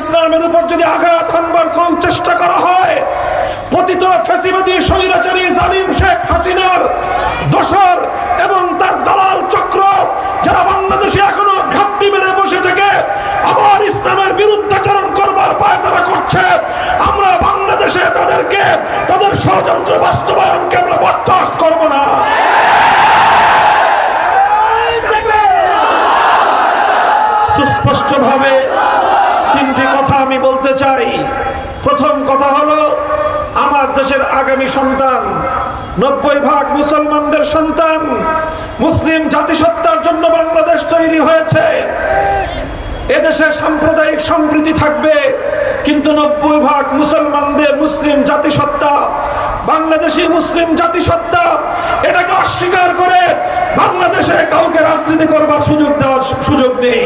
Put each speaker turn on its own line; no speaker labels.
ইসলামের উপর যদি আঘাত হানবার কোন চেষ্টা করা হয়, পতিত ফ্যাসিবাদী স্বৈরাচারী জালিম শেখ হাসিনার দোসর এবং তার দালাল চক্র যারা বাংলাদেশে এখনো ঘাপটি মেরে বসে থেকে আবার ইসলামের বিরুদ্ধাচরণ করবার পায়তারা করছে, আমরা বাংলাদেশে তাদেরকে তাদের ষড়যন্ত্র বাস্তবায়নকে আমরা বরদাস্ত করব না। সুস্পষ্টভাবে তিনটি কথা আমি বলতে চাই। প্রথম কথা হলো, আমার দেশের আগামী সন্তান 90% মুসলমানদের সন্তান। মুসলিম জাতিসত্তার জন্য বাংলাদেশ তৈরি হয়েছে। এদেশে সাম্প্রদায়িক সম্প্রীতি থাকবে, কিন্তু 90% মুসলমানদের মুসলিম জাতিসত্তা, বাংলাদেশি মুসলিম জাতিসত্তা, এটাকে অস্বীকার করে বাংলাদেশে কাউকে রাজনীতি করবার সুযোগ দেওয়ার সুযোগ নেই।